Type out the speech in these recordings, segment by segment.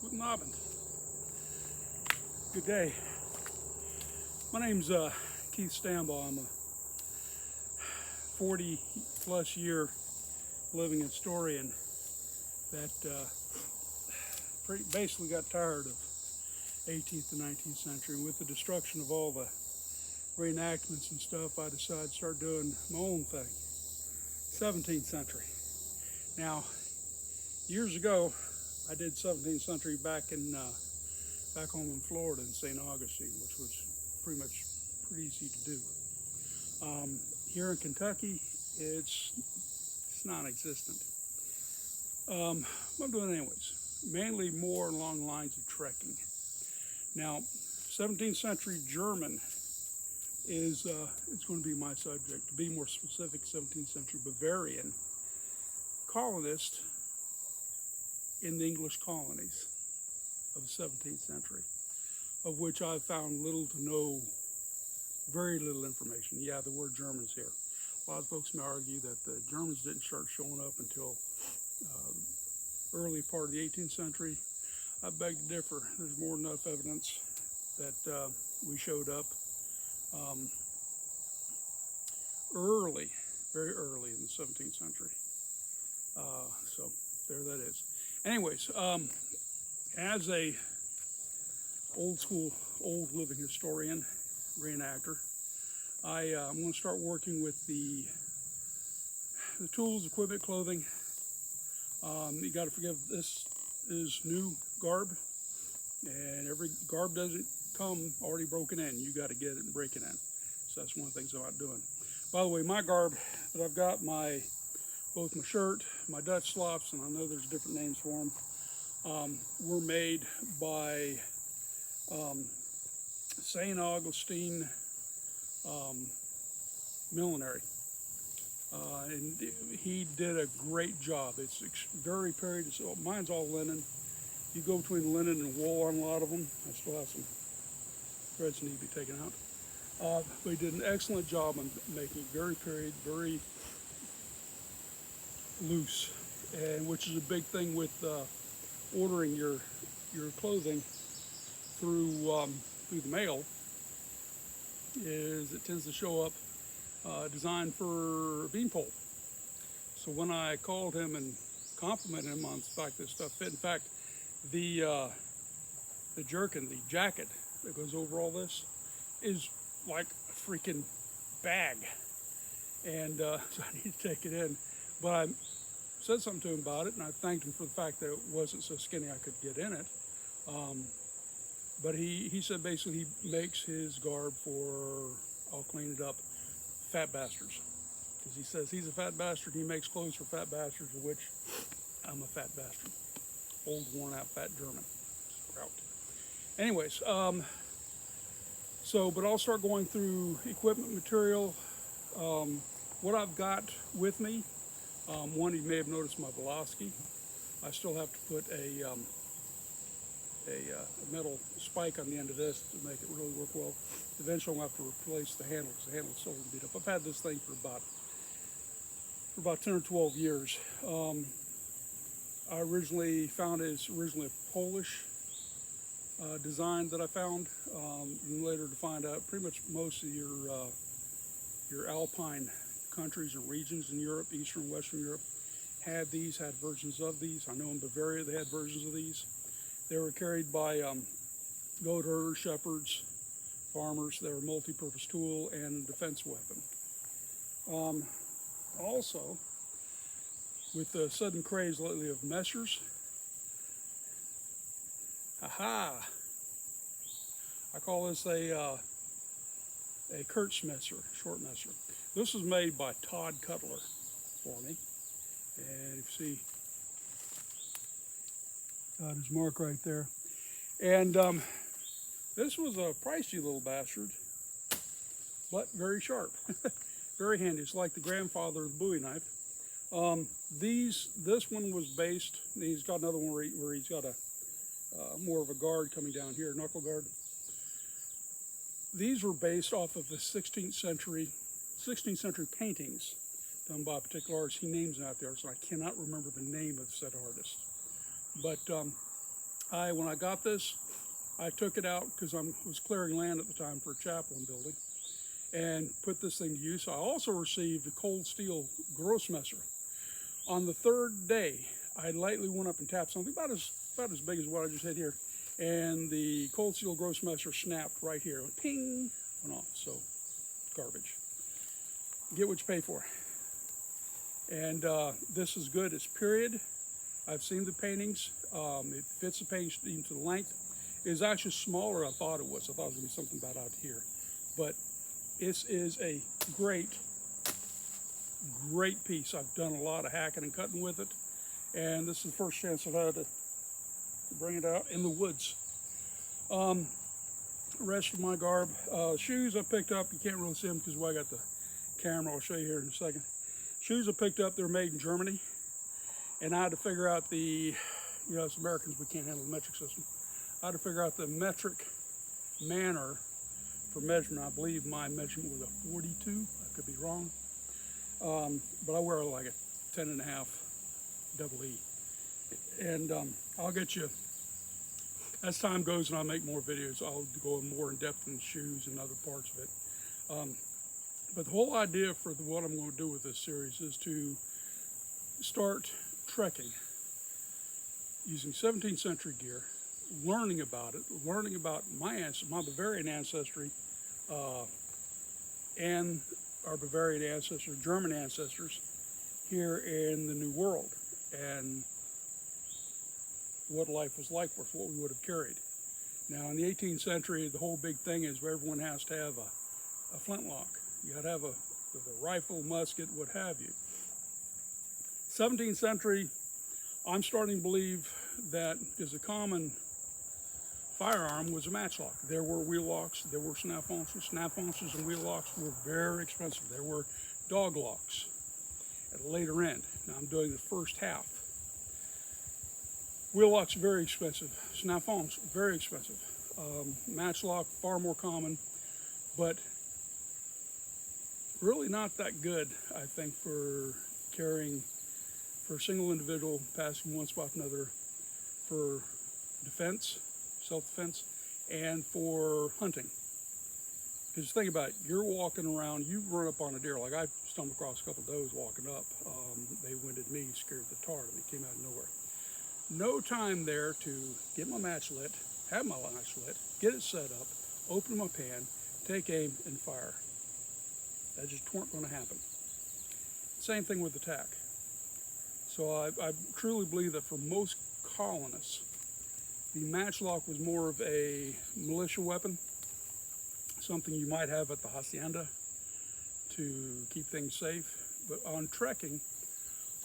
Guten Abend. Good day. My name's Keith Stambaugh. I'm a 40 plus year living historian that basically got tired of 18th and 19th century. And with the destruction of all the reenactments and stuff, I decided to start doing my own thing. 17th century. Now, years ago, I did 17th century back home in Florida in St. Augustine, which was pretty easy to do. Here in Kentucky, it's non-existent. I'm doing it anyways, mainly more along the lines of trekking. Now, 17th century German is it's going to be my subject. To be more specific, 17th century Bavarian colonist in the English colonies of the 17th century, of which I've found little to very little information. Yeah, the word German's here. A lot of folks may argue that the Germans didn't start showing up until early part of the 18th century. I beg to differ. There's more than enough evidence that we showed up very early in the 17th century. So there that is. Anyways, as a old living historian, reenactor, I'm going to start working with the tools, equipment, clothing. You got to forgive, this is new garb, and every garb doesn't come already broken in. You got to get it and break it in. So that's one of the things I'm not doing. By the way, my garb that I've got, both my shirt, my Dutch slops, and I know there's different names for them, were made by St. Augustine Millinery. And he did a great job. It's very period. So mine's all linen. You go between linen and wool on a lot of them. I still have some threads that need to be taken out. But he did an excellent job on making it very period, very loose, and which is a big thing with ordering your clothing through the mail, is it tends to show up designed for a beanpole. So when I called him and complimented him on the fact that stuff fit, in fact, the jerkin, the jacket that goes over all this, is like a freaking bag, and so I need to take it in. But I said something to him about it, and I thanked him for the fact that it wasn't so skinny I could get in it. But he said basically he makes his garb for, I'll clean it up, fat bastards. Because he says he's a fat bastard, he makes clothes for fat bastards, of which I'm a fat bastard. Old, worn out, fat German. Sprout. Anyways, but I'll start going through equipment, material, what I've got with me. One, you may have noticed my Velocity. I still have to put a metal spike on the end of this to make it really work well. Eventually I'll have to replace the handle because the handle is so beat up. I've had this thing for about 10 or 12 years. I originally found it's originally a Polish design that I found, and later to find out pretty much most of your alpine countries and regions in Europe, Eastern and Western Europe, had versions of these. I know in Bavaria they had versions of these. They were carried by goat herders, shepherds, farmers. They were a multi-purpose tool and a defense weapon. Also, with the sudden craze lately of messers, I call this a Kurtzmesser, short messer. This was made by Todd Cutler for me, and if you see his mark right there. And this was a pricey little bastard, but very sharp, very handy. It's like the grandfather of the Bowie knife. This one was based. He's got another one where he's got a more of a guard coming down here, knuckle guard. These were based off of the 16th century paintings done by a particular artist. He names out there, so I cannot remember the name of said artist. But When I got this, I took it out because I was clearing land at the time for a chapel and building, and put this thing to use. I also received a cold steel grossmesser. On the third day, I lightly went up and tapped something about as big as what I just had here, and the cold steel grossmesser snapped right here. Went ping, went off. So garbage. Get what you pay for. And this is good. It's period. I've seen the paintings. It fits the painting scheme to the length. It was actually smaller than I thought it was. I thought it was going to be something about out here. But this is a great piece. I've done a lot of hacking and cutting with it. And this is the first chance I've had to bring it out in the woods. Rest of my garb. Shoes I picked up. You can't really see them because I got the camera. I'll show you here in a second. Shoes I picked up, they're made in Germany. And I had to figure out as Americans, we can't handle the metric system. I had to figure out the metric manner for measurement. I believe my measurement was a 42. I could be wrong. But I wear like a 10.5 double E. And I'll get you, as time goes and I make more videos, I'll go more in depth in shoes and other parts of it. But the whole idea for what I'm going to do with this series is to start trekking using 17th century gear, learning about it, learning about my Bavarian ancestry, and our Bavarian ancestors, German ancestors, here in the New World, and what life was like for us, what we would have carried. Now, in the 18th century, the whole big thing is where everyone has to have a flintlock. You got to have a rifle, musket, what have you. 17th century, I'm starting to believe that is a common firearm was a matchlock. There were wheel locks, there were snap launchers and wheel locks were very expensive. There were dog locks at a later end. Now I'm doing the first half. Wheel locks very expensive. Snap launchers very expensive. Matchlock far more common, but really not that good, I think, for carrying for a single individual, passing one spot to another, for defense, self-defense, and for hunting. Because think about it, you're walking around, you run up on a deer, like I stumbled across a couple of those walking up. They winded me, scared the tar out of me, came out of nowhere. No time there to get my match lit, have my match lit, get it set up, open my pan, take aim, and fire. That just weren't going to happen. Same thing with the tack. So I truly believe that for most colonists, the matchlock was more of a militia weapon, something you might have at the hacienda to keep things safe. But on trekking,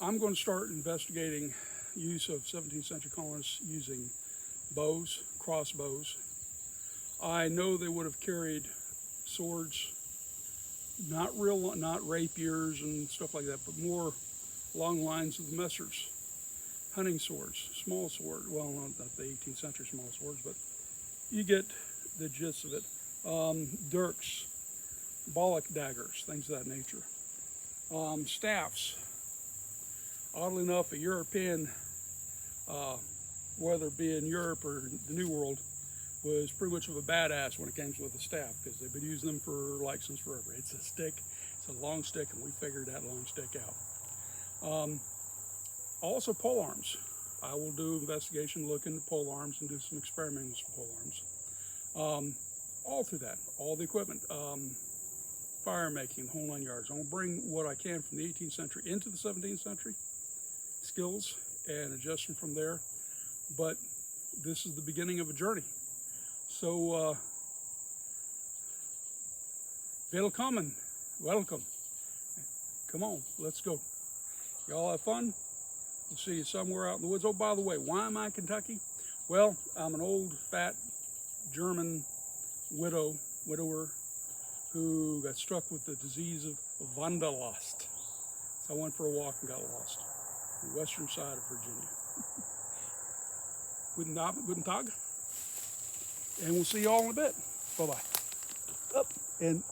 I'm going to start investigating use of 17th century colonists using bows, crossbows. I know they would have carried swords, not rapiers and stuff like that, but more along the lines of the messers. Hunting swords, small sword, well, not the 18th century small swords, but you get the gist of it. Dirks, bollock daggers, things of that nature. Staffs. Oddly enough, a European, whether it be in Europe or the New World, was pretty much of a badass when it came with a staff, because they've been using them for like since forever. It's a stick, it's a long stick, and we figured that long stick out. Also pole arms. I will do investigation, look into pole arms, and do some experimenting with some pole arms. All through that, all the equipment, fire making, whole 9 yards. I'm gonna bring what I can from the 18th century into the 17th century skills and adjust them from there. But this is the beginning of a journey. So, willkommen, welcome. Come on, let's go. Y'all have fun. We'll see you somewhere out in the woods. Oh, by the way, why am I in Kentucky? Well, I'm an old, fat German widower who got struck with the disease of Wanderlust. So I went for a walk and got lost on the western side of Virginia. Guten Tag. And we'll see you all in a bit. Bye-bye. Up and